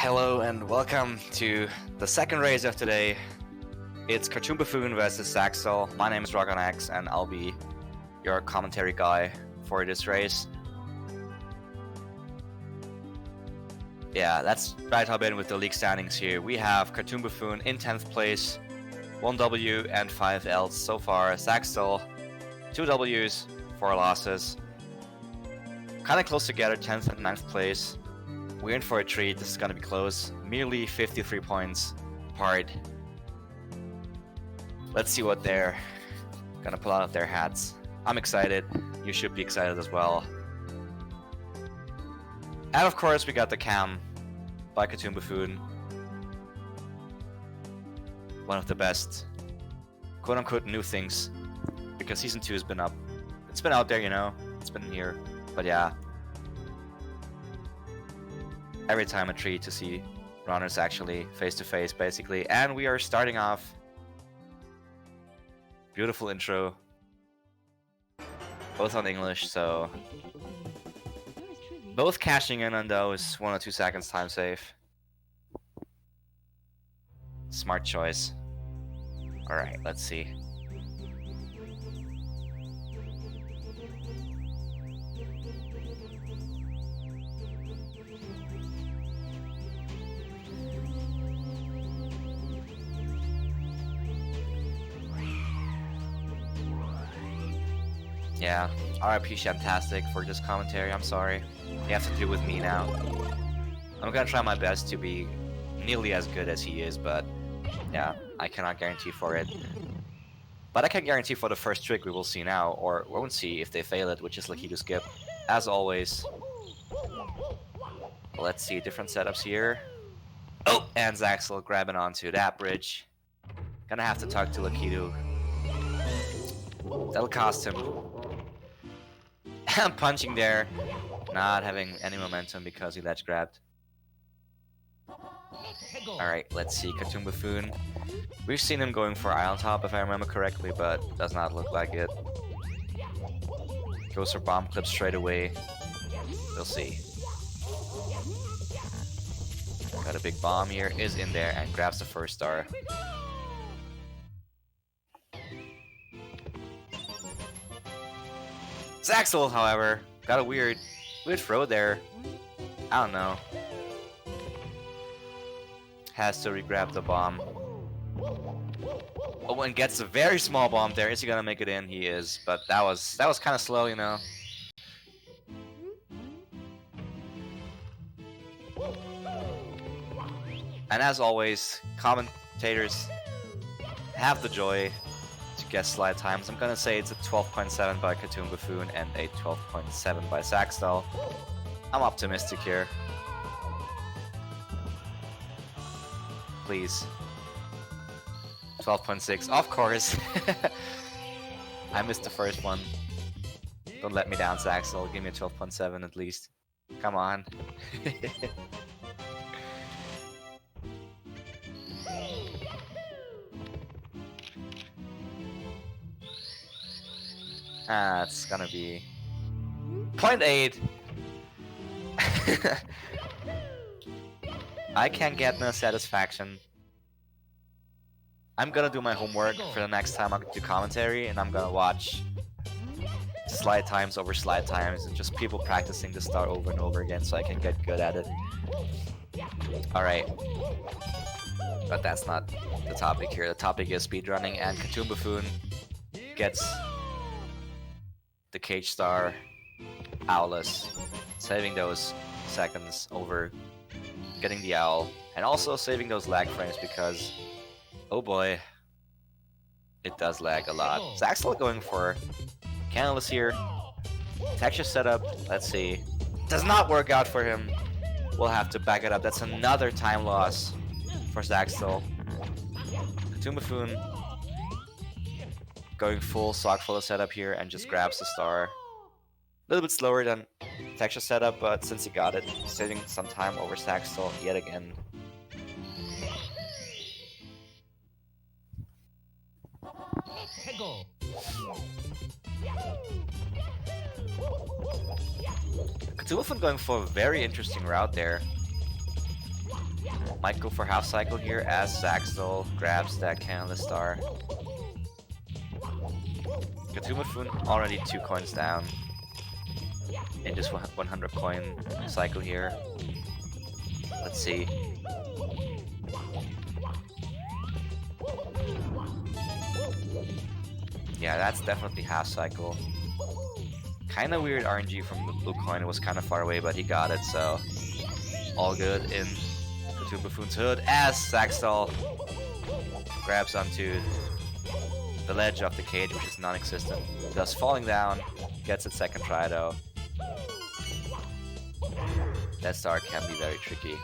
Hello and welcome to the second race of today. It's CartoonBuffoon versus saksdal. My name is DragonX and I'll be your commentary guy for this race. Yeah, let's right hop in with the league standings here. We have CartoonBuffoon in 10th place, 1 W and 5 Ls so far. saksdal, 2 Ws, 4 losses. Kinda close together, 10th and 9th place. We're in for a treat. This is gonna be close. Merely 53 points apart. Let's see what they're gonna pull out of their hats. I'm excited. You should be excited as well. And of course, we got the cam by CartoonBuffoon. One of the best, quote-unquote, new things, because Season 2 has been up. It's been out there, you know. It's been here. But yeah. Every time a treat to see runners actually face-to-face, basically. And we are starting off. Beautiful intro. Both on English, so... both cashing in on those 1 or 2 seconds time save. Smart choice. Alright, let's see. Yeah, RIP Shantastic for this commentary, I'm sorry. You have to deal with me now. I'm gonna try my best to be nearly as good as he is, but yeah, I cannot guarantee for it. But I can guarantee for the first trick we will see now, or won't see if they fail it, which is lucky to skip. As always. Let's see, different setups here. Oh, and saksdal grabbing onto that bridge. Gonna have to talk to Lakitu. That'll cost him. I'm punching there, not having any momentum because he ledge grabbed. Alright, let's see, CartoonBuffoon. We've seen him going for Island Hop if I remember correctly, but does not look like it. Goes for bomb clip straight away. We'll see. Got a big bomb here, is in there, and grabs the first star. saksdal, however, got a weird throw there. I don't know. Has to re-grab the bomb. Oh, and gets a very small bomb there. Is he gonna make it in? He is, but that was kind of slow, you know. And as always, commentators have the joy to guess slide times. I'm gonna say it's a 12.7 by CartoonBuffoon and a 12.7 by saksdal. I'm optimistic here. Please. 12.6, of course. I missed the first one. Don't let me down, saksdal. Give me a 12.7 at least. Come on. It's gonna be 0.8. I can't get no satisfaction. I'm gonna do my homework for the next time I do commentary, and I'm gonna watch slide times over slide times and just people practicing the star over and over again so I can get good at it. Alright. But that's not the topic here. The topic is speedrunning, and CartoonBuffoon gets the cage star owlless, saving those seconds over getting the owl, and also saving those lag frames because, oh boy, it does lag a lot. saksdal going for candleless here. Texture setup, let's see. Does not work out for him. We'll have to back it up. That's another time loss for saksdal. CartoonBuffoon going full sock full of setup here and just grabs the star. A little bit slower than texture setup, but since he got it, saving some time over saksdal yet again. CartoonBuffoon going for a very interesting route there. Might go for half cycle here as saksdal grabs that canvas star. CartoonBuffoon already 2 coins down in just 100 coin cycle here. Let's see. Yeah, that's definitely half cycle. Kind of weird RNG from the blue coin. It was kind of far away, but he got it, so all good in CartoonBuffoon's hood as saksdal grabs onto the ledge of the cage, which is non-existent. Thus falling down, gets it second try though. That star can be very tricky.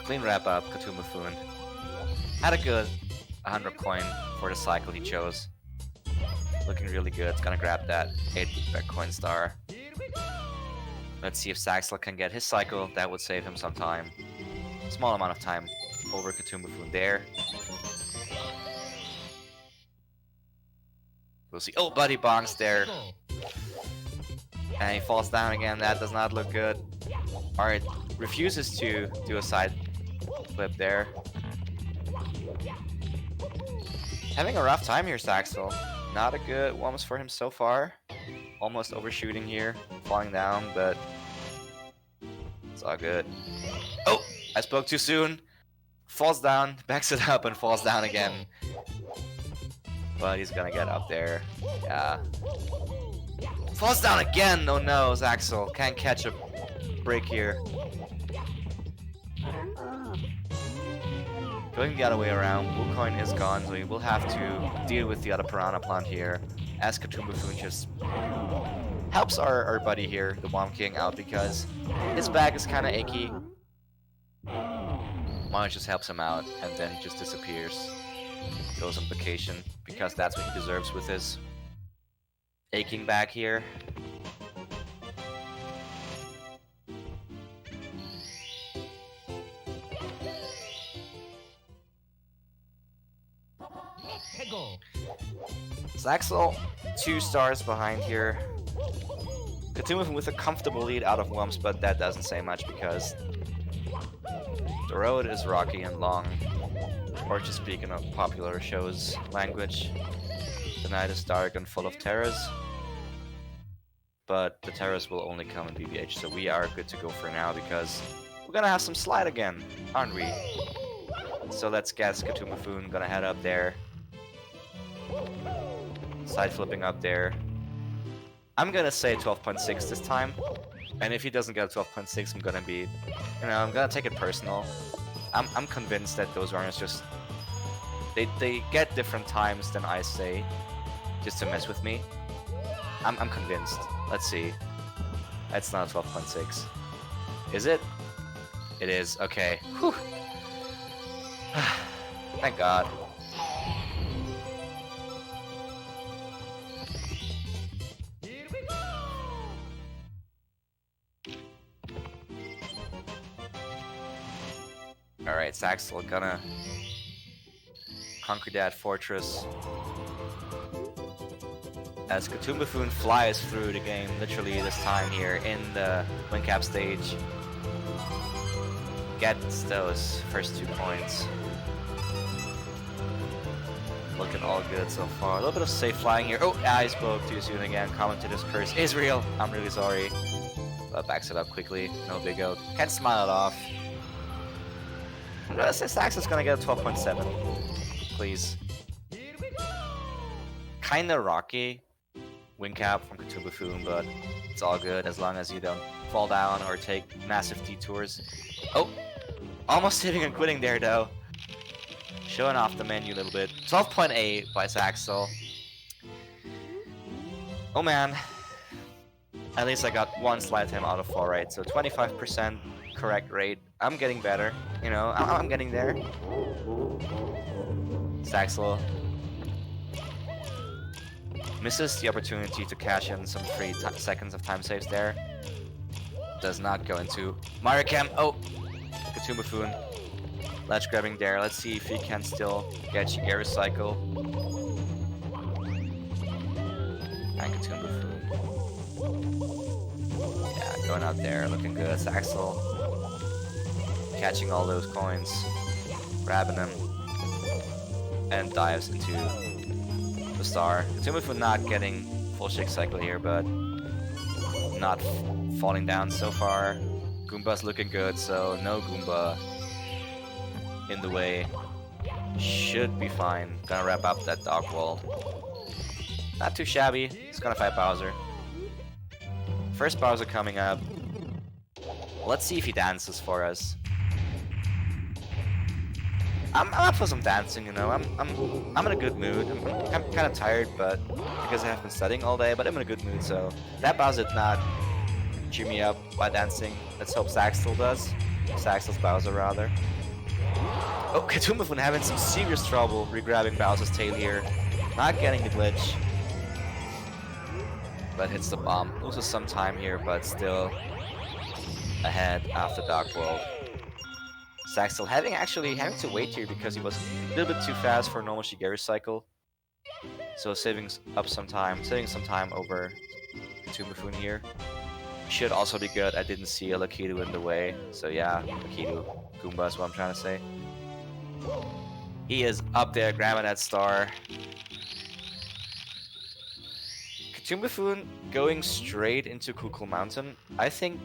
Clean wrap up, CartoonBuffoon. Had a good 100 coin for the cycle he chose. Looking really good. It's gonna grab that 8 coin star. Let's see if saksdal can get his cycle. That would save him some time. Small amount of time over CartoonBuffoon there. We'll see. Oh, buddy bonks there. And he falls down again. That does not look good. Alright, refuses to do a side flip there. Having a rough time here, saksdal. Not a good ones for him so far. Almost overshooting here, falling down, but it's all good. Oh, I spoke too soon. Falls down, backs it up, and falls down again. But he's gonna get up there. Yeah. Falls down again! Oh no, saksdal can't catch a break here. Going the other way around, blue coin is gone, so he will have to deal with the other piranha plant here. As CartoonBuffoon just helps our buddy here, the Womp King, out because his back is kind of achy. Mine just helps him out, and then he just disappears. Goes on vacation, because that's what he deserves with his aching back here. saksdal 2 stars behind here. CartoonBuffoon with a comfortable lead out of Wumps, but that doesn't say much because the road is rocky and long. Or to speak in a popular show's language, the night is dark and full of terrors. But the terrors will only come in BBH, so we are good to go for now because we're gonna have some slide again, aren't we? So let's guess CartoonBuffoon gonna head up there. Side flipping up there. I'm gonna say 12.6 this time. And if he doesn't get 12.6, I'm gonna be, I'm gonna take it personal. I'm convinced that those runners just, they get different times than I say, just to mess with me. I'm convinced. Let's see. That's not 12.6. Is it? It is. Okay. Whew. Thank God. Alright, saksdal gonna conquer that fortress. As CartoonBuffoon flies through the game, literally this time here in the win cap stage. Gets those first 2 points. Looking all good so far. A little bit of safe flying here. Oh, I spoke too soon again. Commentator's curse is real. I'm really sorry. But backs it up quickly. No big out. Can't smile it off. I'm gonna say saksdal's gonna get a 12.7. Please. Kinda rocky win cap from CartoonBuffoon, but it's all good as long as you don't fall down or take massive detours. Oh! Almost hitting and quitting there though. Showing off the menu a little bit. 12.8 by saksdal. Oh man. At least I got 1 slide time out of 4 right, so 25% correct rate. I'm getting better, I'm getting there. saksdal misses the opportunity to cash in some free seconds of time saves there. Does not go into Mario Cam. Oh! CartoonBuffoon. Ledge grabbing there. Let's see if he can still get Shigeru's cycle. And CartoonBuffoon going out there, looking good. Saxdal catching all those coins, grabbing them, and dives into the star. CartoonBuffoon not getting full shake cycle here, but not falling down so far. Goomba's looking good, so no Goomba in the way. Should be fine. Gonna wrap up that dog world. Not too shabby. He's gonna fight Bowser. First Bowser coming up. Let's see if he dances for us. I'm up for some dancing, you know. I'm in a good mood. I'm kind of tired, but because I have been studying all day, but I'm in a good mood. So that Bowser did not cheer me up by dancing. Let's hope Saksdal does. Saksdal's Bowser rather. Oh, CartoonBuffoon having some serious trouble re-grabbing Bowser's tail here. Not getting the glitch. But hits the bomb. Loses some time here, but still ahead after Dark World. Saksdal having to wait here because he was a little bit too fast for a normal Shigeru cycle. So saving some time over CartoonBuffoon here. Should also be good. I didn't see a Lakitu in the way. So yeah, Lakitu Goomba is what I'm trying to say. He is up there grabbing that star. CartoonBuffoon going straight into Cuckoo Mountain. I think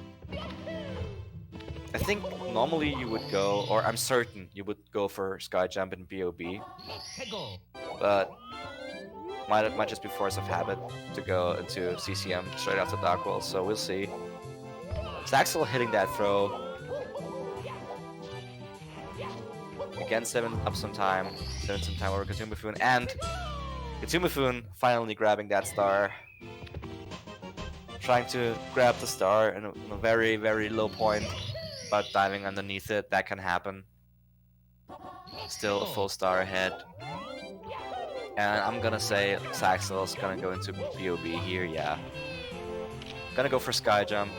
normally you would go, or I'm certain you would go for Sky Jump and BOB. But might just be force of habit to go into CCM straight after Dark World, so we'll see. Saksdal hitting that throw. Again, 7 some time over CartoonBuffoon, and CartoonBuffoon finally grabbing that star. Trying to grab the star in a very, very low point, but diving underneath it, that can happen. Still a full star ahead. And I'm gonna say Saksdal's gonna go into BOB here, yeah. Gonna go for Sky Jump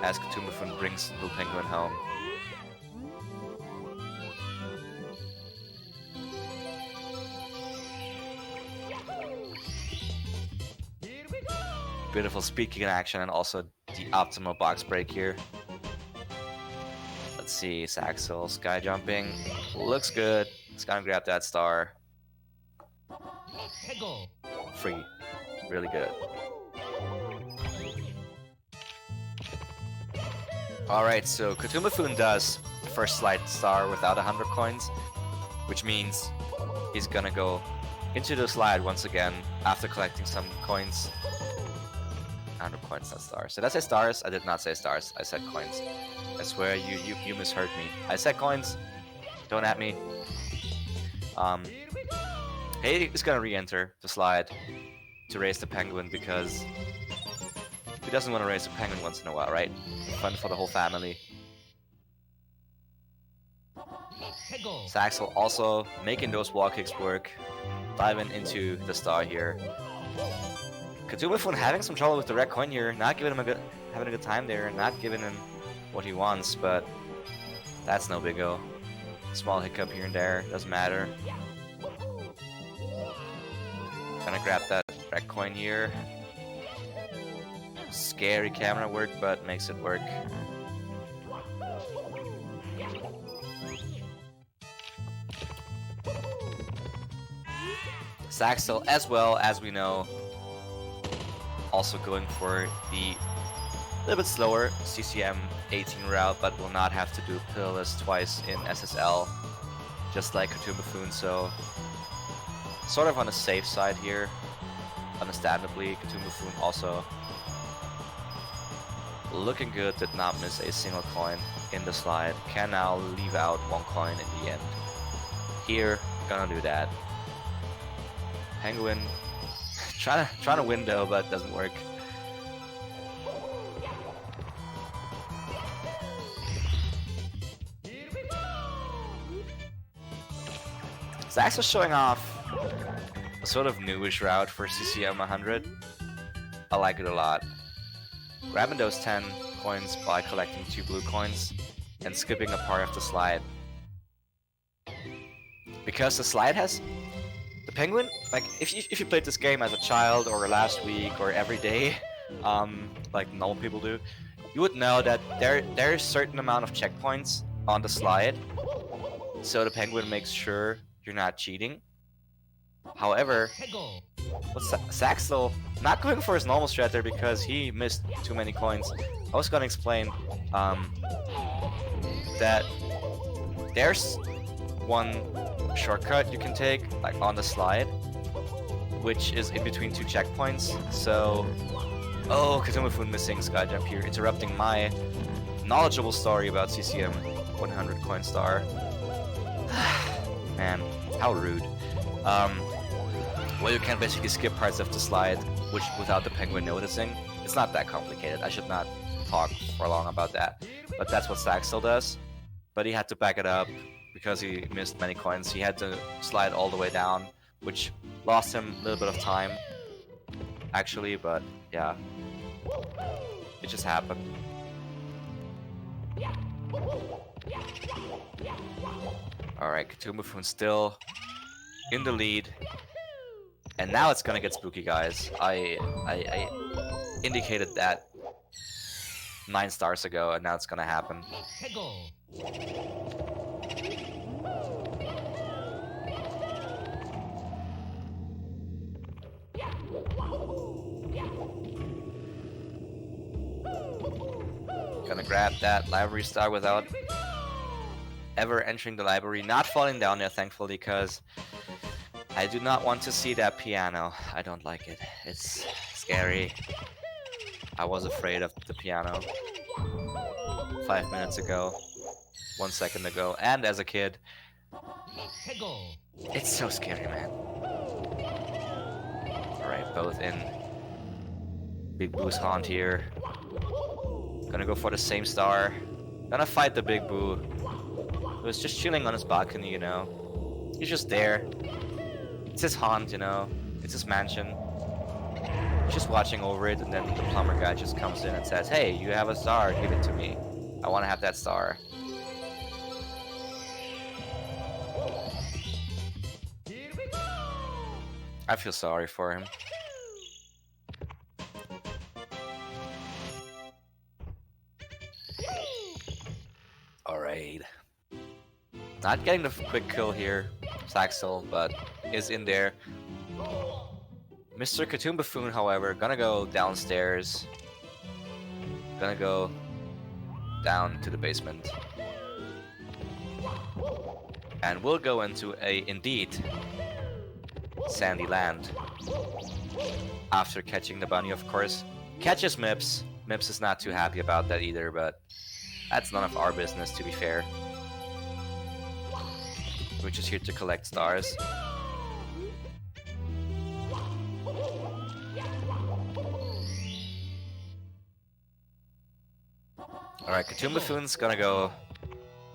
as CartoonBuffoon brings Blue Penguin home. Beautiful speed kick in action and also the optimal box break here. Let's see, Saksdal sky jumping. Looks good. It's gonna grab that star. Free. Really good. Alright, so CartoonBuffoon does the first slide star without 100 coins, which means he's gonna go into the slide once again after collecting some coins. 100 coins, not stars. Did I say stars? I did not say stars. I said coins. I swear you misheard me. I said coins. Don't at me. Hey is gonna re-enter the slide to raise the penguin because who doesn't want to raise a penguin once in a while, right? Fun for the whole family. Saksdal also making those wall kicks work, diving into the star here. CartoonBuffoon having some trouble with the red coin here, not giving him having a good time there, not giving him what he wants, but that's no big O. Small hiccup here and there, doesn't matter. Gonna grab that red coin here. Scary camera work, but makes it work. Saksdal, as well as we know, also going for the little bit slower CCM 18 route, but will not have to do pillarless twice in SSL, just like CartoonBuffoon, so sort of on the safe side here, understandably. CartoonBuffoon also looking good, did not miss a single coin in the slide, can now leave out 1 coin in the end. Here, gonna do that. Penguin trying to window, but doesn't work. Saksdal showing off a sort of newish route for CCM 100. I like it a lot. Grabbing those 10 coins by collecting 2 blue coins and skipping a part of the slide. Because the slide has the penguin, like if you played this game as a child or last week or every day, like normal people do, you would know that there's a certain amount of checkpoints on the slide, so the penguin makes sure you're not cheating. However, what's saksdal not going for his normal strat there because he missed too many coins. I was gonna explain that there's one shortcut you can take, like on the slide, which is in between two checkpoints. So, oh, CartoonBuffoon missing Skyjump here, interrupting my knowledgeable story about CCM 100 coin star. Man, how rude. Well, you can basically skip parts of the slide, which without the penguin noticing. It's not that complicated. I should not talk for long about that. But that's what saksdal does. But he had to back it up because he missed many coins. He had to slide all the way down, which lost him a little bit of time, actually. But yeah, it just happened. Alright, CartoonBuffoon still in the lead. And now it's gonna get spooky, guys. I indicated that 9 stars ago, and now it's gonna happen. Gonna grab that library star without ever entering the library. Not falling down there, thankfully, because I do not want to see that piano. I don't like it. It's scary. I was afraid of the piano 5 minutes ago, 1 second ago, and as a kid. It's so scary, man. Alright, both in. Big Boo's haunt here. Gonna go for the same star. Gonna fight the Big Boo, who is just chilling on his balcony, you know. He's just there. It's his haunt, you know. It's his mansion. He's just watching over it, and then the plumber guy just comes in and says, "Hey, you have a star, give it to me. I want to have that star." I feel sorry for him. Alright. Not getting the quick kill here, saksdal, but is in there. Mr. CartoonBuffoon, however, gonna go downstairs. Gonna go down to the basement. And we'll go into a, indeed, sandy land. After catching the bunny, of course. Catches Mips. Mips is not too happy about that either, but that's none of our business, to be fair. We're just here to collect stars. Alright, CartoonBuffoon's gonna go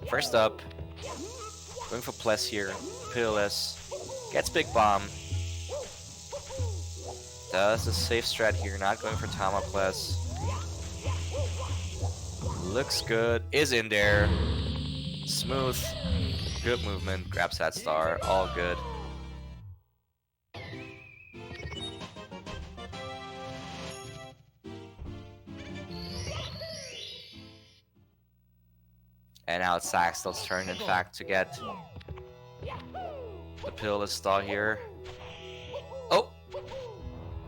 first up. Going for Pless here. Pitiless. Gets Big Bomb. Does a safe strat here, not going for Tama Pless. Looks good. Is in there. Smooth. Good movement. Grabs that star. All good. And now it's saksdal's turn, in fact, to get the pitiless star here. Oh!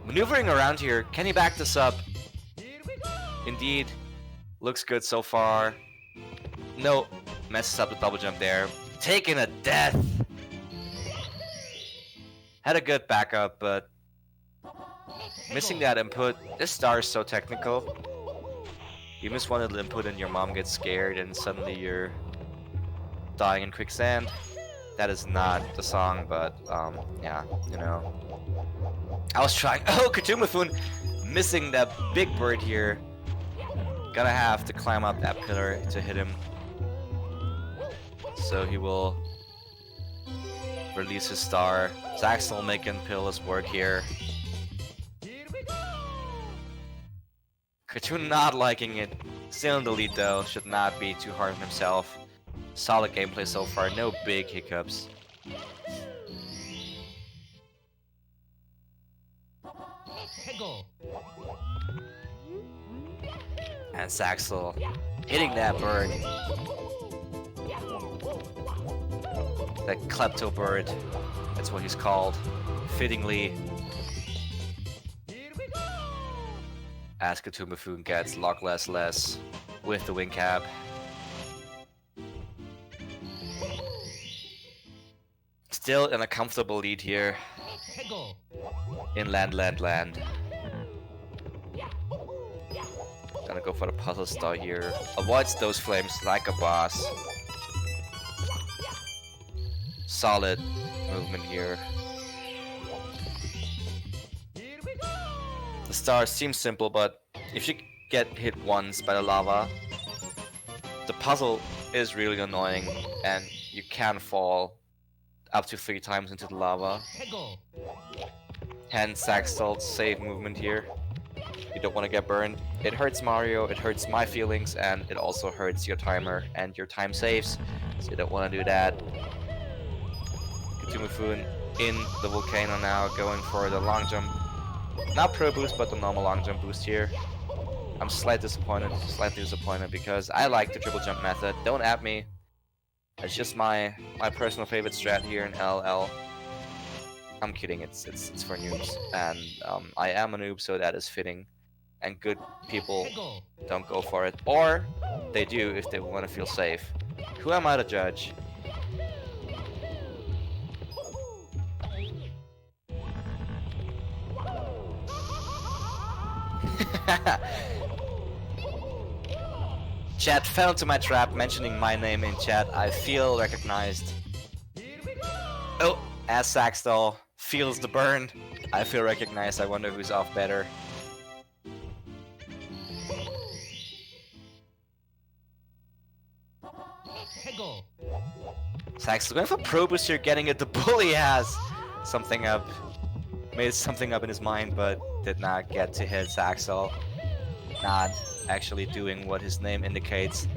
Maneuvering around here. Can he back this up? Indeed. Looks good so far. No. Messes up the double jump there. Taking a death! Had a good backup, but missing that input. This star is so technical. You miss one little input and your mom gets scared and suddenly you're dying in quicksand. That is not the song, but yeah, you know. I was trying. Oh, CartoonBuffoon missing that big bird here. Gonna have to climb up that pillar to hit him. So he will release his star. saksdal making pitiless work here. Cartoon not liking it. Still in the lead though, should not be too hard on himself. Solid gameplay so far, no big hiccups. And Saxdal hitting that bird. That klepto bird. That's what he's called. Fittingly. As CartoonBuffoon gets less with the wing cap. Still in a comfortable lead here. In land. Gonna go for the puzzle star here. Avoids those flames like a boss. Solid movement here. The star seems simple, but if you get hit once by the lava, the puzzle is really annoying and you can fall up to 3 times into the lava. Hence Saksdal's save movement here. You don't want to get burned. It hurts Mario, it hurts my feelings, and it also hurts your timer and your time saves. So you don't want to do that. CartoonBuffoon in the volcano now, going for the long jump. Not pro boost, but the normal long jump boost here. I'm slightly disappointed because I like the triple jump method. Don't at me. It's just my personal favorite strat here in LL. I'm kidding, it's for noobs, and I am a noob, so that is fitting. And good people don't go for it, or they do if they want to feel safe. Who am I to judge? Chat fell into my trap, mentioning my name in chat. I feel recognized. Oh, as Saksdal feels the burn, I feel recognized. I wonder who's off better. Saksdal going for pro boost here, getting it. The bully has something up. Made something up in his mind, but did not get to hit Saksdal. Not actually doing what his name indicates.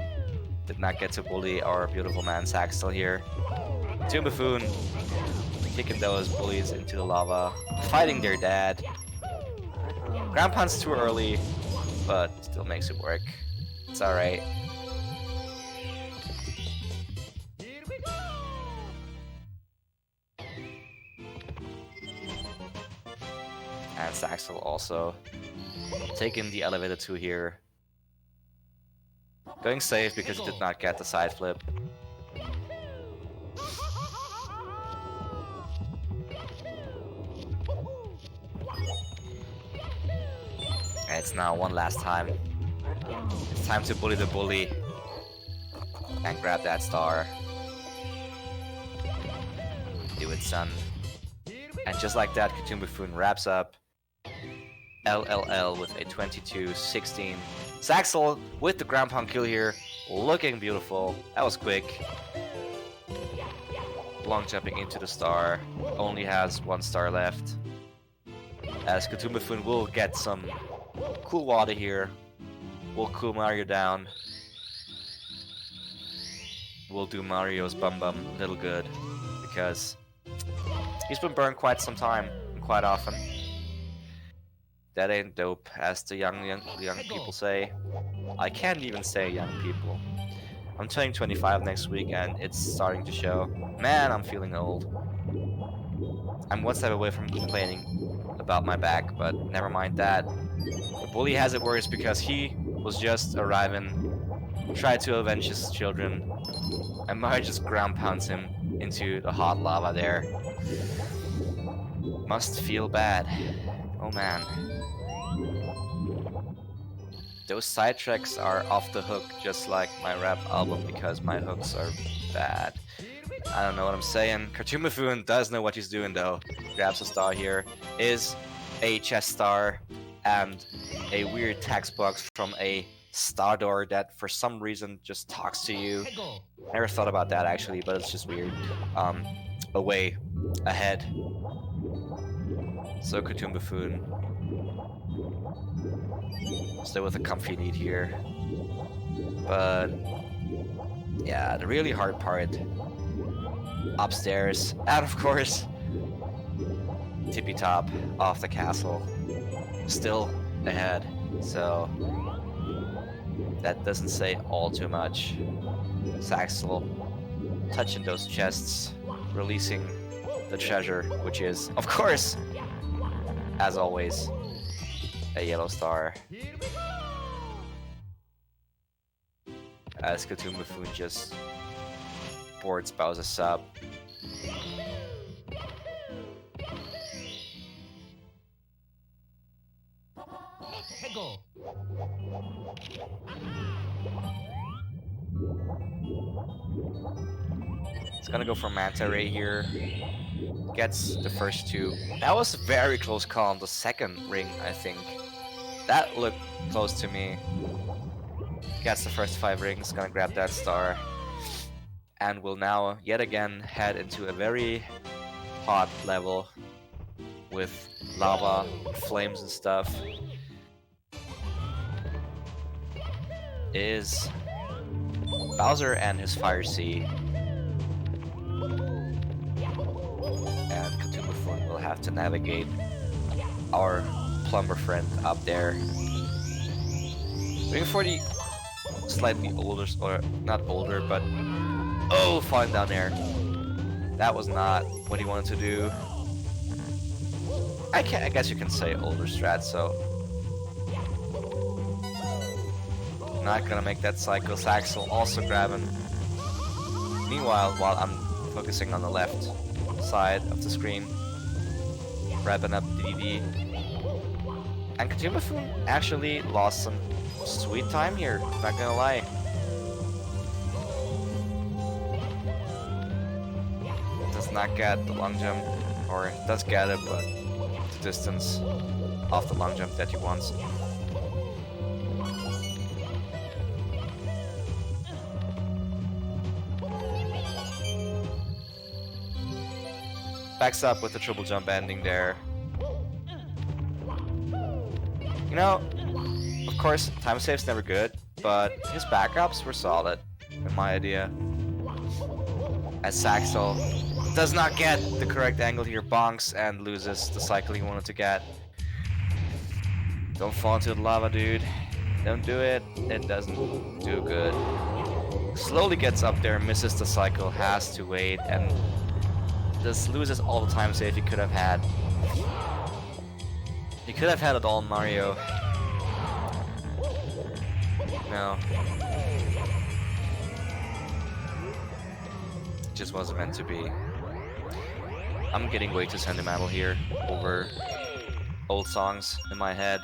Did not get to bully our beautiful man Saksdal here. CartoonBuffoon kicking those bullies into the lava, fighting their dad. Ground pound's too early, but still makes it work. It's alright. And Saksdal also taking the elevator 2 here. Going safe because he did not get the side flip. And it's now one last time. It's time to bully the bully. And grab that star. Do it, son. And just like that, CartoonBuffoon wraps up LLL with a 22-16. Saksdal with the ground pound kill here, looking beautiful. That was quick. Long jumping into the star, only has 1 star left. As CartoonBuffoon will get some cool water here, will cool Mario down. We'll do Mario's bum bum a little good, because he's been burned quite some time, and quite often. That ain't dope, as the young people say. I can't even say young people. I'm turning 25 next week and it's starting to show. Man, I'm feeling old. I'm one step away from complaining about my back, but never mind that. The bully has it worse because he was just arriving, tried to avenge his children, and Mario just ground pounds him into the hot lava there. Must feel bad. Oh man. Those sidetracks are off the hook, just like my rap album, because my hooks are bad. I don't know what I'm saying. CartoonBuffoon does know what he's doing though. Grabs a star here. Is a chest star and a weird text box from a star door that for some reason just talks to you. Never thought about that actually, but it's just weird. Away, ahead. So CartoonBuffoon still with a comfy lead here. But yeah, the really hard part upstairs, and of course tippy top off the castle, still ahead. So That doesn't say all too much. Saxdal touching those chests, releasing the treasure, which is, of course, as always, a yellow star. As CartoonBuffoon just boards Bowser's up. It's gonna go for Manta Ray here. Gets the first two. That was a very close call on the second ring, I think. That looked close to me. Gets the first 5 rings, gonna grab that star. And will now, yet again, head into a very hot level with lava, flames and stuff. Is Bowser and his Fire Sea. And CartoonBuffoon will have to navigate our plumber friend up there. Waiting for the slightly older, or not older, but oh, falling down there. That was not what he wanted to do. I guess you can say older strat, so not gonna make that cycle. Saxdal also grabbing. Meanwhile, while I'm focusing on the left side of the screen, wrapping up DD. And CartoonBuffoon actually lost some sweet time here, not gonna lie. Does not get the long jump, or does get it, but the distance off the long jump that he wants. Backs up with the triple jump ending there. You know, of course, time save's never good, but his backups were solid, in my idea. As Saxdal does not get the correct angle here, bonks, and loses the cycle he wanted to get. Don't fall into the lava, dude. Don't do it. It doesn't do good. Slowly gets up there, misses the cycle, has to wait, and just loses all the time save he could have had. He could have had it all in Mario. No. It just wasn't meant to be. I'm getting way too sentimental here over old songs in my head.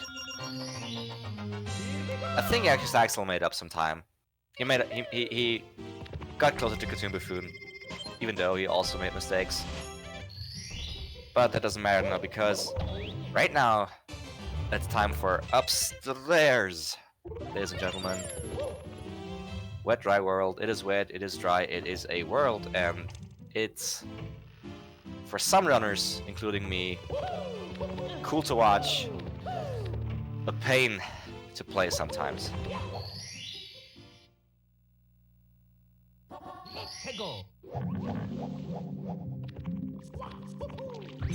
I think actually Saxdal made up some time. He got closer to CartoonBuffoon, even though he also made mistakes. But that doesn't matter now, because right now it's time for upstairs, ladies and gentlemen. Wet, dry world. It is wet, it is dry, it is a world, and it's, for some runners, including me, cool to watch, a pain to play sometimes.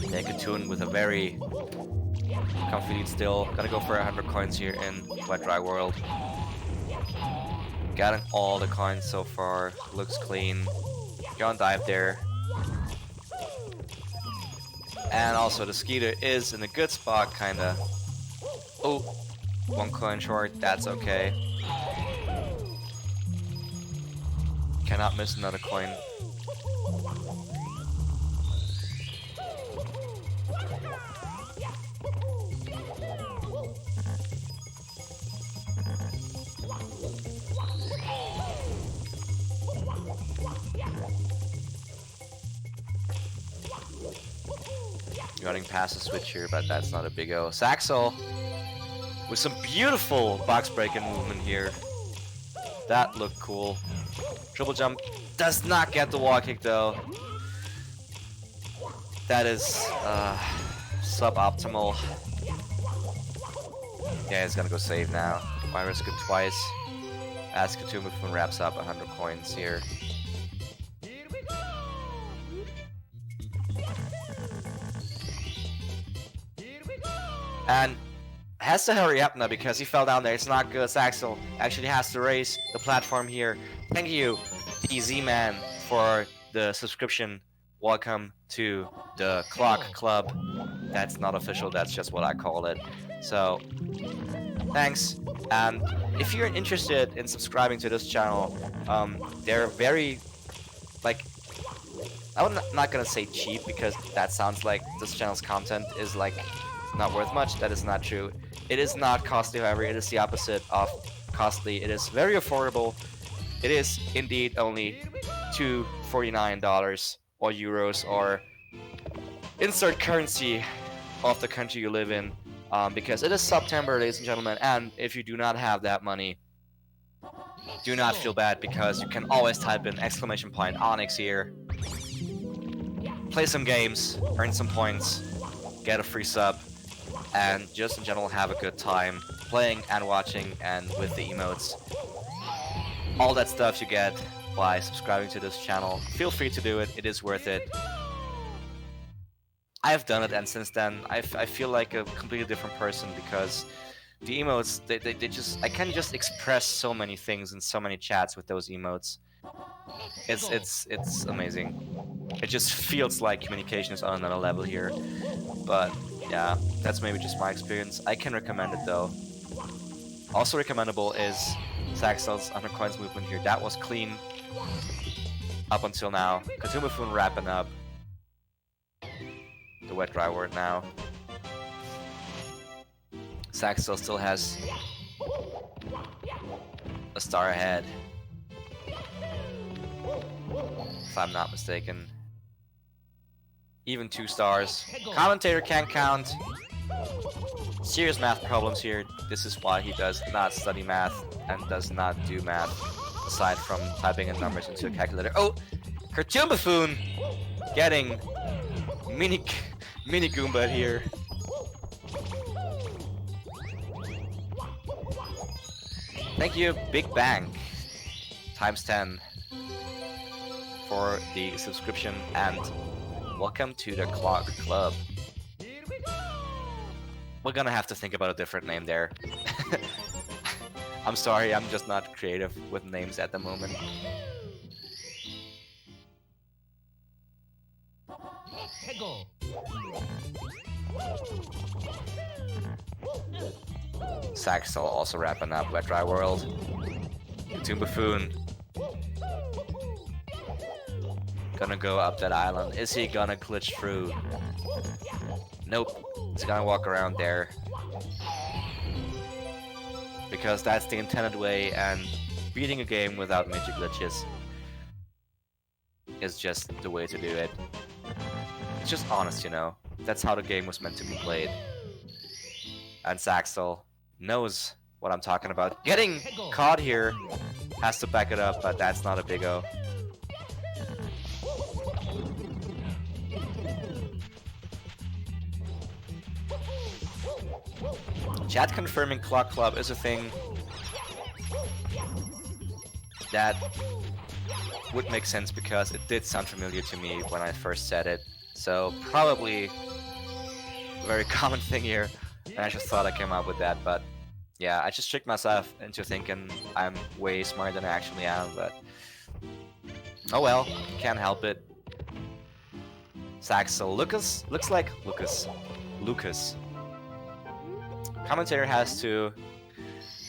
Yeah, Cartoon with a very comfy lead still. Gonna go for 100 coins here in Wet Dry World. Getting all the coins so far. Looks clean. Gonna dive there. And also the Skeeter is in a good spot, kinda. Oh, 1 coin short, that's okay. Cannot miss another coin. Running past the switch here, but that's not a big O. Saxdal with some beautiful box breaking movement here. That looked cool. Triple jump does not get the wall kick though. That is suboptimal. Yeah, he's gonna go save now. Why risk it twice? As CartoonBuffoon wraps up 100 coins here. And has to hurry up now because he fell down there. It's not good. Saxdal actually has to raise the platform here. Thank you, the Z-Man, for the subscription. Welcome to the Clock Club. That's not official, that's just what I call it. So, thanks. And if you're interested in subscribing to this channel, they're very, like, I'm not gonna say cheap because that sounds like this channel's content is like not worth much. That is not true. It is not costly, however, it is the opposite of costly. It is very affordable. It is indeed only $2.49 or euros or insert currency of the country you live in, because it is September, ladies and gentlemen, and if you do not have that money, do not feel bad because you can always type in !Onyx here, play some games, earn some points, get a free sub, and just in general have a good time playing and watching and with the emotes. All that stuff you get by subscribing to this channel. Feel free to do it, it is worth it. I've done it, and since then I feel like a completely different person because the emotes, they just, I can just express so many things in so many chats with those emotes. It's amazing. It just feels like communication is on another level here. But yeah, that's maybe just my experience. I can recommend it though. Also recommendable is saksdal's 100 coins movement here. That was clean up until now. CartoonBuffoon wrapping up the wet dry word now. Saksdal still has a star ahead, if I'm not mistaken. Even 2 stars. Commentator can't count. Serious math problems here. This is why he does not study math and does not do math aside from typing in numbers into a calculator. Oh, CartoonBuffoon getting mini Goomba here. Thank you, Big Bang times 10 for the subscription, and welcome to the Clock Club. We're gonna have to think about a different name there. I'm sorry, I'm just not creative with names at the moment. Saksdal also wrapping up Wet Dry World. CartoonBuffoon gonna go up that island. Is he gonna glitch through? Nope. He's gonna walk around there. Because that's the intended way, and beating a game without major glitches is just the way to do it. It's just honest, you know. That's how the game was meant to be played. And Saksdal knows what I'm talking about. Getting caught here has to back it up, but that's not a big O. Chat confirming Clock Club is a thing that would make sense because it did sound familiar to me when I first said it. So probably a very common thing here, and I just thought I came up with that, but yeah, I just tricked myself into thinking I'm way smarter than I actually am, but oh well, can't help it. Saksdal, looks like Lucas. Commentator has to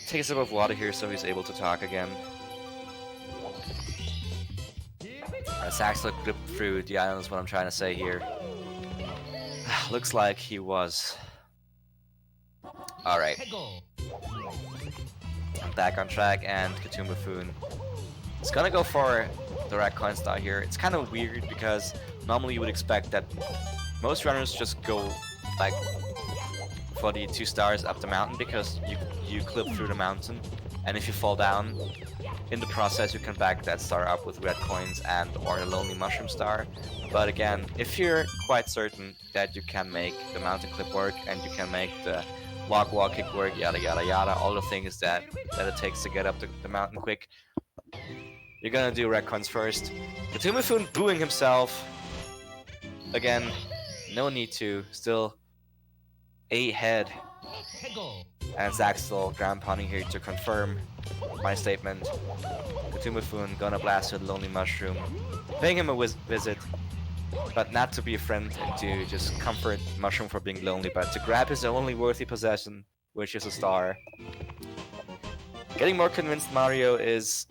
take a sip of water here so he's able to talk again. Saksdal gripped through the island is what I'm trying to say here. Looks like he was. Alright. I'm back on track, and CartoonBuffoon is gonna go for the red coin star here. It's kind of weird because normally you would expect that most runners just go like for the 2 stars up the mountain because you clip through the mountain, and if you fall down in the process you can back that star up with red coins and or a lonely mushroom star. But again, if you're quite certain that you can make the mountain clip work and you can make the wall kick work, yada yada yada, all the things that it takes to get up the mountain quick, you're gonna do red coins first. CartoonBuffoon booing himself. Again, no need to, still ahead And Saxdal ground pounding here to confirm my statement. CartoonBuffoon gonna blast with Lonely Mushroom, paying him a visit, but not to be a friend and to just comfort Mushroom for being lonely, but to grab his only worthy possession, which is a star. Getting more convinced Mario is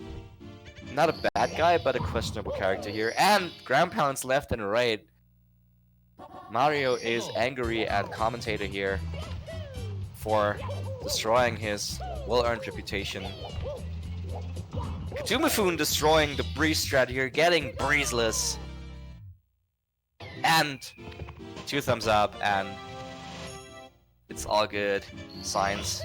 not a bad guy, but a questionable character here. And ground pounds left and right. Mario is angry at Commentator here for destroying his well-earned reputation. CartoonBuffoon destroying the breeze strat here, getting breezeless. And 2 thumbs up, and it's all good. Signs.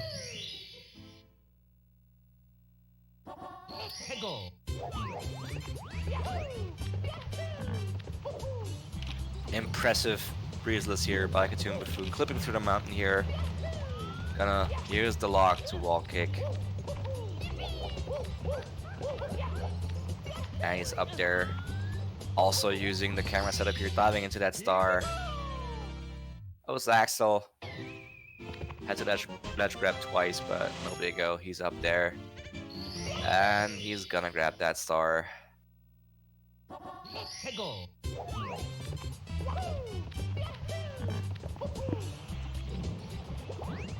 Impressive breezeless here by CartoonBuffoon, clipping through the mountain here. Gonna use the lock to wall kick. And he's up there. Also using the camera setup here, diving into that star. Oh, Saxdal had to ledge grab twice, but no big-o. He's up there. And he's gonna grab that star.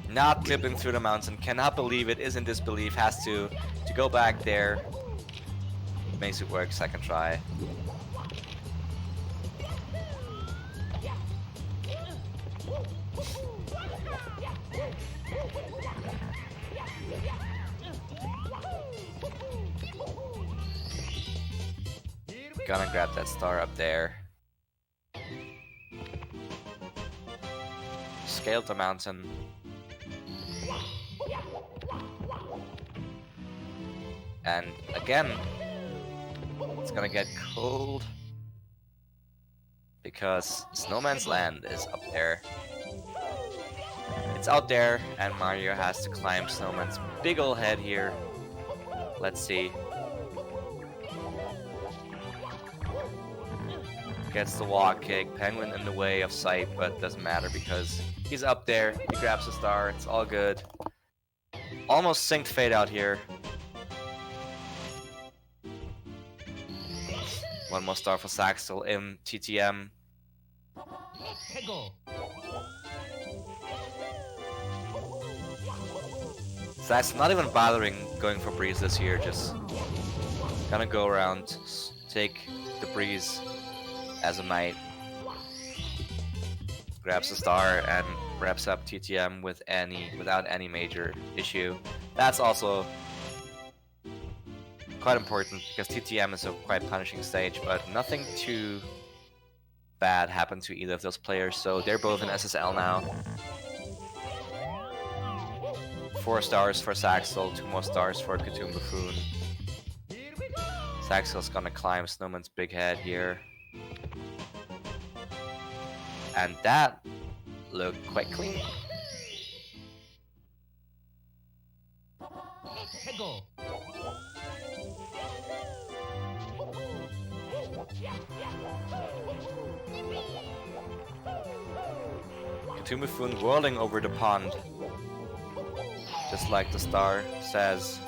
Not clipping through the mountain, cannot believe it, is in disbelief, has to go back there. Makes it work, second try. Gonna grab that star up there. Scaled the mountain. And again, it's gonna get cold because Snowman's Land is up there. It's out there, and Mario has to climb Snowman's big ol' head here. Let's see. Gets the wall kick, Penguin in the way of sight, but doesn't matter because he's up there. He grabs the star, it's all good. Almost synced fade out here. One more star for Saxdal in TTM. Saxdal not even bothering going for breeze this year, just gonna go around, take the breeze as a knight. Grabs the star and wraps up TTM without any major issue. That's also quite important because TTM is a quite punishing stage, but nothing too bad happened to either of those players, so they're both in SSL now. 4 stars for Saxdal, 2 more stars for CartoonBuffoon. Saxdal's gonna climb Snowman's big head here. And that looked quite clean. CartoonBuffoon whirling over the pond, just like the star says.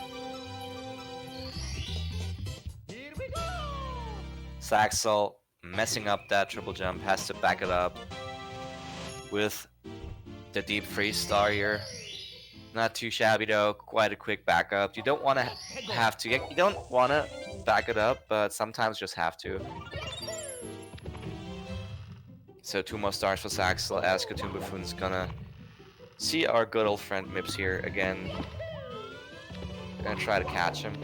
Saxdal messing up that triple jump, has to back it up with the deep freeze star here. Not too shabby though, quite a quick backup. You don't want to you don't want to back it up, but sometimes just have to. So 2 more stars for Saxdal as CartoonBuffoon's gonna see our good old friend Mips here again. Gonna try to catch him.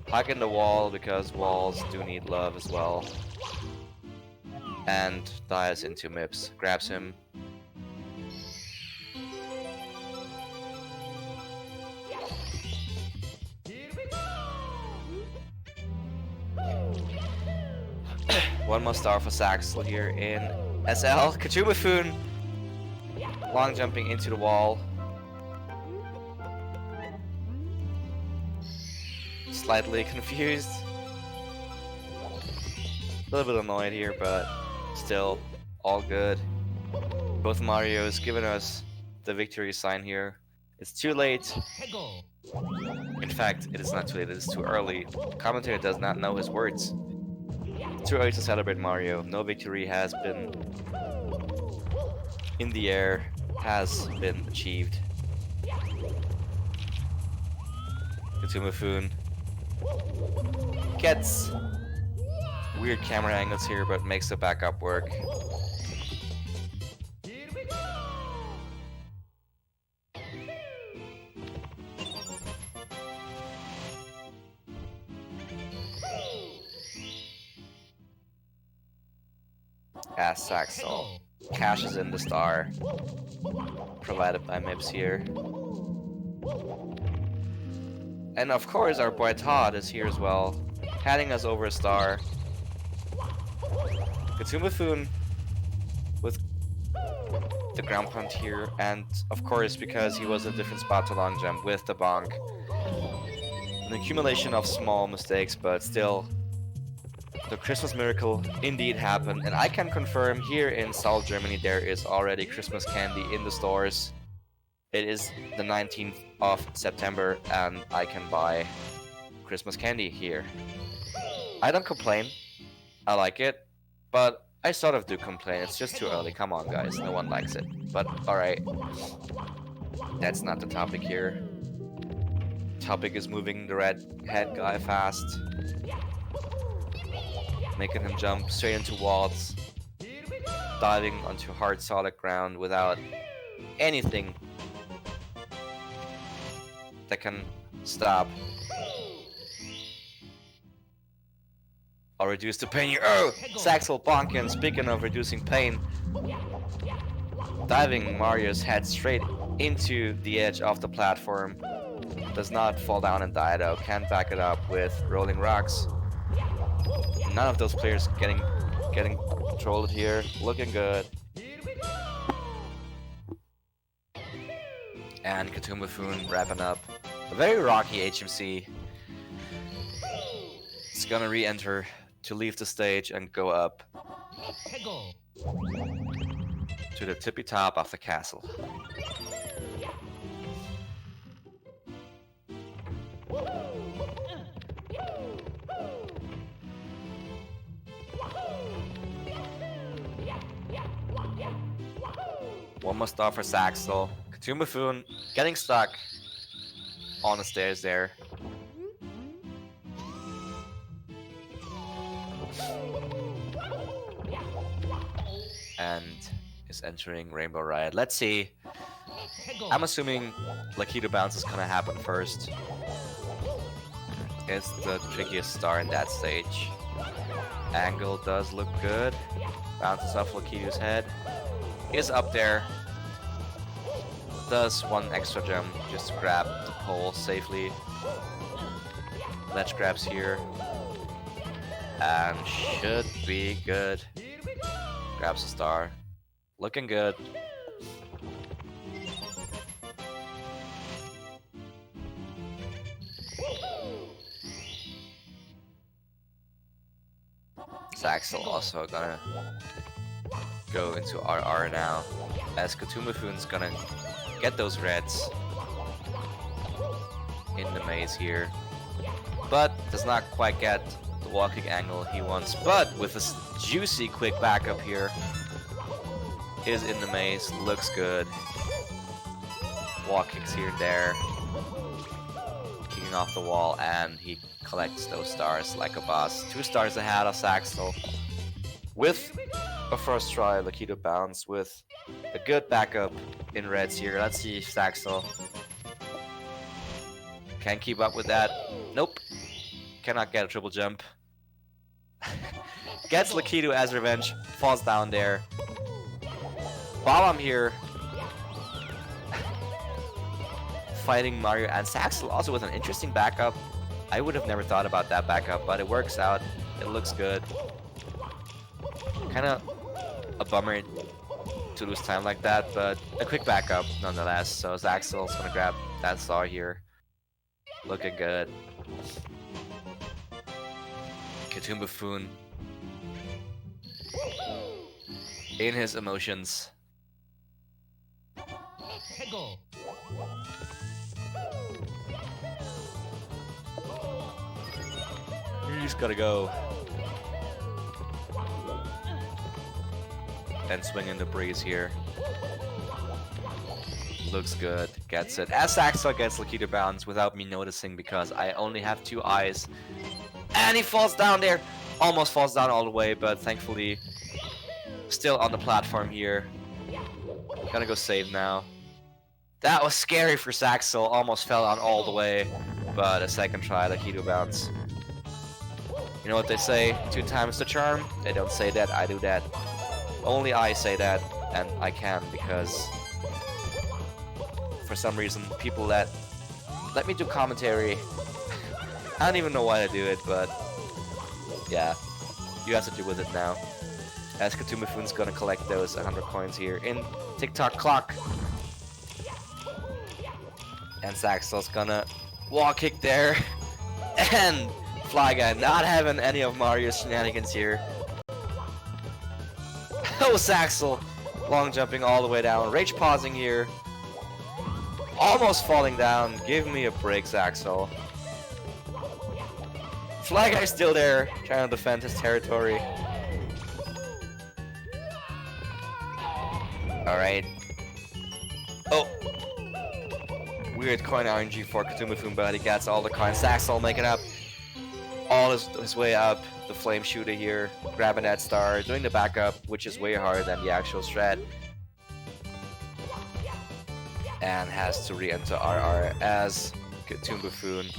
Hug in the wall because walls do need love as well. And dives into Mips, grabs him. One more star for Saxdal here in SL. CartoonBuffoon long jumping into the wall. Slightly confused. A little bit annoyed here, but still all good. Both Marios giving us the victory sign here. It's too late. In fact, it is not too late, it is too early. Commentator does not know his words. Too early to celebrate Mario. No victory has been in the air, has been achieved. CartoonBuffoon gets weird camera angles here, but makes the backup work. As saksdal cashes in the star provided by Mips here. And of course our boy Todd is here as well, handing us over a star. CartoonBuffoon with the ground pound here, and of course because he was in a different spot to long jump with the bonk. An accumulation of small mistakes, but still the Christmas miracle indeed happened, and I can confirm here in South Germany there is already Christmas candy in the stores. It is the 19th of September and I can buy Christmas candy here. I don't complain, I like it, but I sort of do complain. It's just too early, come on guys, no one likes it. But alright, that's not the topic here. Topic is moving the red head guy fast, making him jump straight into walls, diving onto hard solid ground without anything that can stop or reduce the pain here. Oh! saksdal bonkin, speaking of reducing pain, diving Mario's head straight into the edge of the platform. Does not fall down and die though, can back it up with rolling rocks. None of those players getting controlled here. Looking good. And CartoonBuffoon wrapping up a very rocky HMC. It's gonna re-enter to leave the stage and go up to the tippy top of the castle. One more star for saksdal. CartoonBuffoon getting stuck on the stairs there. And is entering Rainbow Riot. Let's see. I'm assuming Lakitu Bounce is gonna happen first. It's the trickiest star in that stage. Angle does look good. Bounces off Lakitu's head. Is up there. Does one extra jump just to grab the pole safely. Ledge grabs here. And should be good. Grabs a star. Looking good. saksdal also gonna go into RR now, as CartoonBuffoon's gonna get those reds in the maze here, but does not quite get the walking angle he wants, but with a juicy quick backup here, is in the maze, looks good. Wall kicks here and there, kicking off the wall, and he collects those stars like a boss. 2 stars ahead of saksdal. With a first try, Lakitu bounce with a good backup in reds here. Let's see if saksdal can keep up with that. Nope. Cannot get a triple jump. Gets Lakitu as revenge. Falls down there. Bomb here. Fighting Mario and saksdal also with an interesting backup. I would have never thought about that backup, but it works out. It looks good. Kinda a bummer to lose time like that, but a quick backup nonetheless. So saksdal's gonna grab that star here. Looking good. CartoonBuffoon, in his emotions, He's gotta go. And swing in the breeze here. Looks good. Gets it. As saksdal gets Lakitu bounce without me noticing because I only have 2 eyes. And he falls down there. Almost falls down all the way, but thankfully still on the platform here. Gonna go save now. That was scary for saksdal. Almost fell down all the way, but a second try, Lakitu bounce. You know what they say? 2 times the charm? They don't say that, I do that. Only I say that, and I can because for some reason people let me do commentary. I don't even know why I do it, but yeah, you have to deal with it now. As CartoonBuffoon's gonna collect those 100 coins here in TikTok clock. And saksdal's gonna wall kick there. And Fly Guy not having any of Mario's shenanigans here. Oh, saksdal! Long jumping all the way down. Rage pausing here. Almost falling down. Give me a break, saksdal. Fly Guy's still there, trying to defend his territory. Alright. Oh! Weird coin RNG for CartoonBuffoon, but he gets all the coins. saksdal making up all his way up. The flame shooter here, grabbing that star, doing the backup, which is way harder than the actual strat. And has to re-enter RR as CartoonBuffoon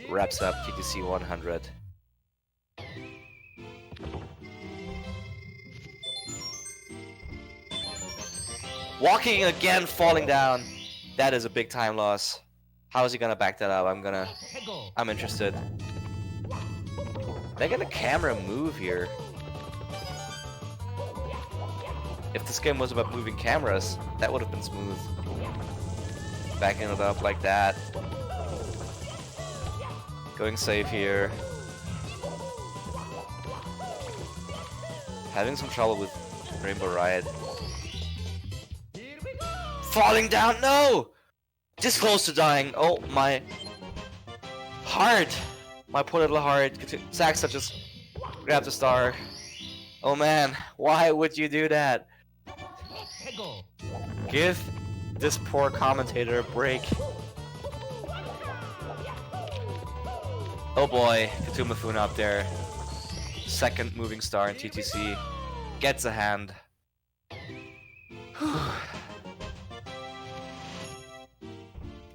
wraps up TTC 100. Walking again, falling down. That is a big time loss. How is he gonna back that up? I'm interested. Making the camera move here. If this game was about moving cameras, that would have been smooth. Backing it up like that. Going safe here. Having some trouble with Rainbow Riot. Falling down, no! This close to dying. Oh my heart. My poor little heart. saksdal just grabbed the star. Oh man, why would you do that? Give this poor commentator a break. Oh boy, CartoonBuffoon up there. Second moving star in TTC. Gets a hand.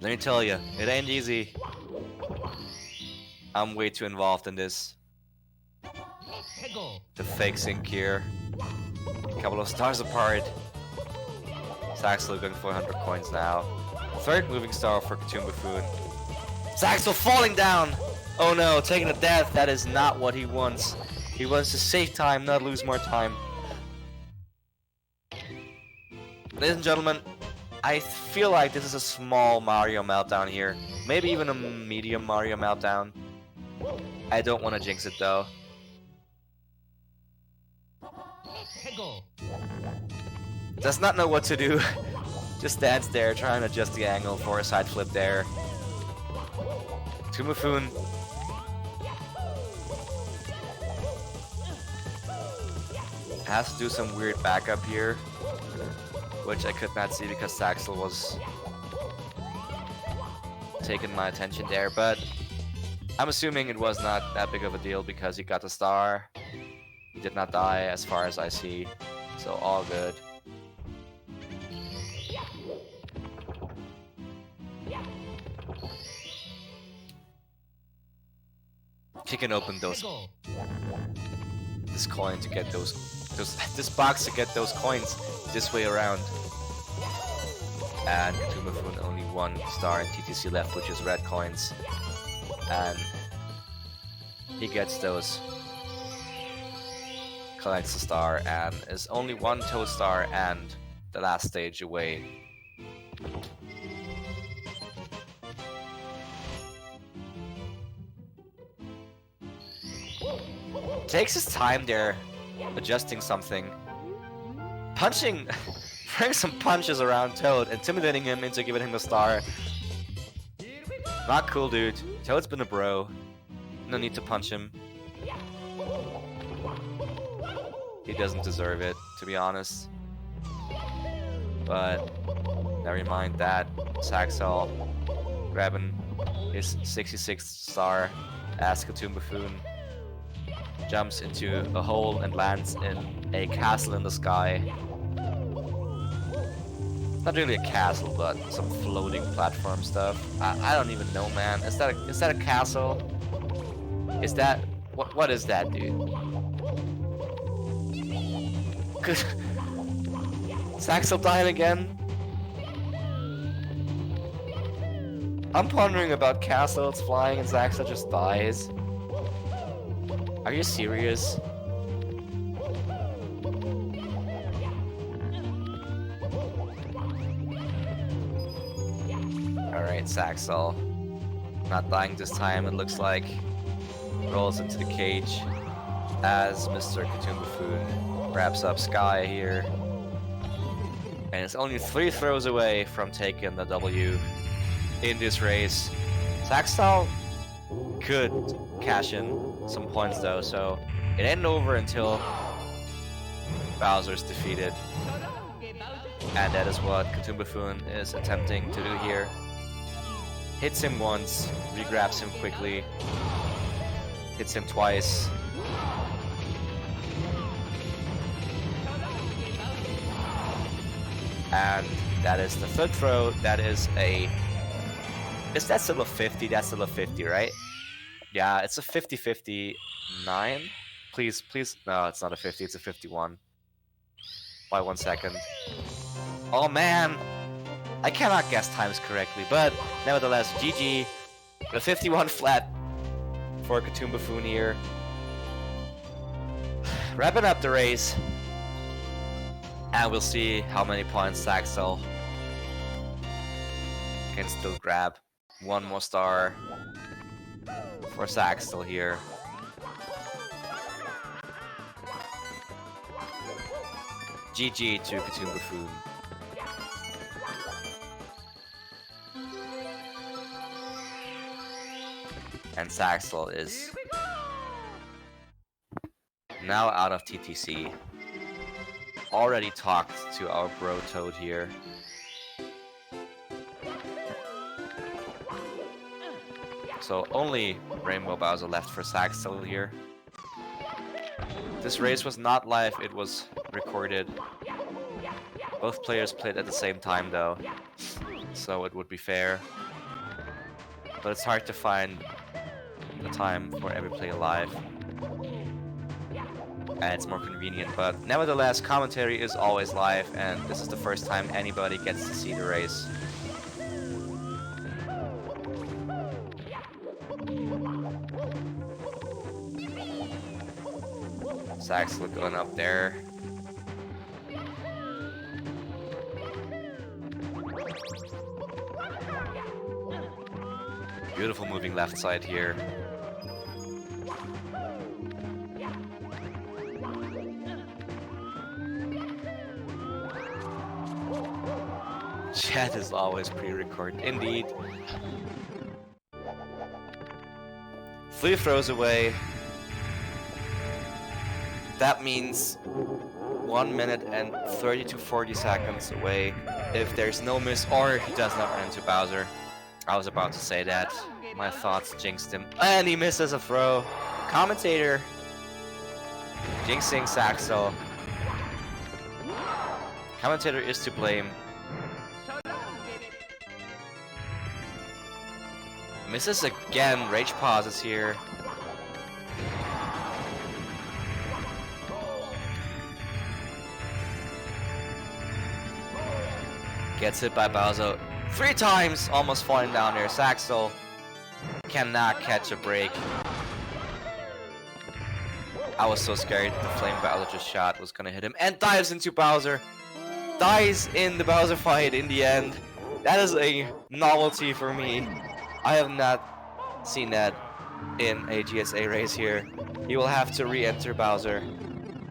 Let me tell you, it ain't easy. I'm way too involved in this. The fake sync here. Couple of stars apart. saksdal going for 100 coins now. Third moving star for CartoonBuffoon. saksdal falling down! Oh no, taking a death. That is not what he wants. He wants to save time, not lose more time. Ladies and gentlemen, I feel like this is a small Mario meltdown here. Maybe even a medium Mario meltdown. I don't want to jinx it though. Does not know what to do. Just stands there trying to adjust the angle for a side flip there. CartoonBuffoon. Has to do some weird backup here, which I could not see because saksdal was taking my attention there, but I'm assuming it was not that big of a deal because he got the star. He did not die as far as I see, so all good. Kicking open this coin to get this box to get those coins this way around. And CartoonBuffoon only 1 star in TTC left, which is red coins. And he gets those. Collects a star and is only 1 toad star and the last stage away. Takes his time there, adjusting something. Punching throwing some punches around Toad, intimidating him into giving him a star. Not cool, dude. Toad's been a bro. No need to punch him. He doesn't deserve it, to be honest. But never mind that. Saksdal grabbing his 66th star as CartoonBuffoon jumps into a hole and lands in a castle in the sky. Not really a castle, but some floating platform stuff. I don't even know, man. Is that a castle? Is that what is that, dude? Saksdal dying again? I'm pondering about castles flying and Saksdal just dies. Are you serious? Alright, Saksdal. Not dying this time, it looks like. Rolls into the cage as Mr. CartoonBuffoon wraps up Sky here. And it's only 3 throws away from taking the W in this race. Saksdal could cash in some points though, so it ain't over until Bowser's defeated. And that is what CartoonBuffoon is attempting to do here. Hits him once, regrabs him quickly, hits him twice. And that is the 3rd throw. That is a... Is that still a 50? That's still a 50, right? Yeah, it's a 50-59. Please. No, it's not a 50, it's a 51. By 1 second. Oh man! I cannot guess times correctly, but nevertheless, GG. The 51 flat for CartoonBuffoon here. Wrapping up the race. And we'll see how many points Saksdal can still grab. 1 more star for Saksdal here. GG to CartoonBuffoon. And Saksdal is now out of TTC. Already talked to our bro Toad here. So only Rainbow Bowser left for Saksdal here. This race was not live, it was recorded. Both players played at the same time though, so it would be fair. But it's hard to find the time for every player live. And it's more convenient, but nevertheless, commentary is always live, and this is the first time anybody gets to see the race. Saksdal going up there. Beautiful moving left side here. Chat is always pre-recorded, indeed. 3 throws away. That means 1 minute and 30 to 40 seconds away if there's no miss or he does not run into Bowser. I was about to say that. My thoughts jinxed him. And he misses a throw. Commentator jinxing Saksdal. Commentator is to blame. Misses again. Rage pauses here. Gets hit by Bowser 3 times, almost falling down there. Saksdal cannot catch a break. I was so scared the flame Bowser just shot was gonna hit him, and dives into Bowser. Dies in the Bowser fight in the end. That is a novelty for me. I have not seen that in a GSA race here. He will have to re-enter Bowser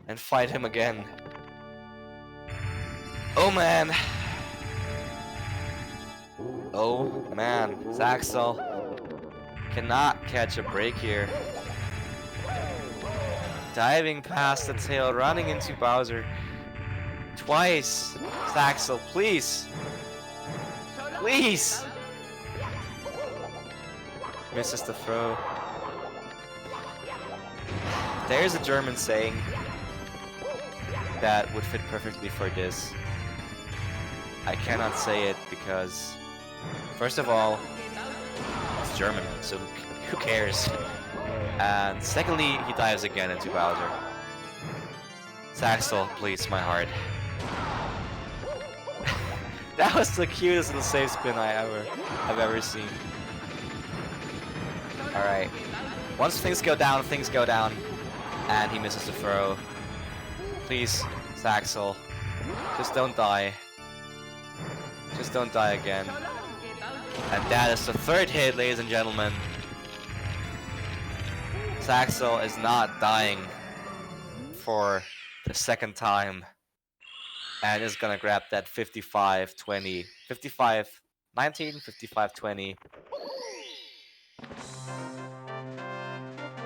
and fight him again. Oh man. Oh man. Saksdal cannot catch a break here. Diving past the tail, running into Bowser. Twice. Saksdal, please. Please. Misses the throw. There's a German saying that would fit perfectly for this. I cannot say it because, first of all, it's German, so who cares? And secondly, he dives again into Bowser. Saksdal, please, my heart. That was the cutest little save spin I've ever seen. Alright. Once things go down, and he misses the throw. Please, Saksdal, just don't die. Just don't die again. And that is the third hit, ladies and gentlemen. Saksdal is not dying for the second time. And is gonna grab that 55-20. 55-19, 55-20.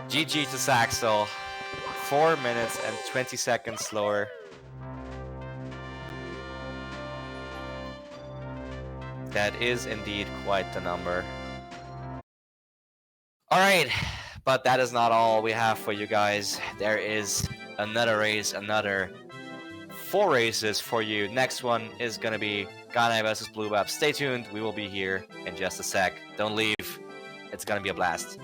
GG to Saksdal. 4 minutes and 20 seconds slower. That is indeed quite the number. Alright, but that is not all we have for you guys. There is another race, another 4 races for you. Next one is gonna be Ganai vs Blue Web. Stay tuned, we will be here in just a sec. Don't leave, it's gonna be a blast.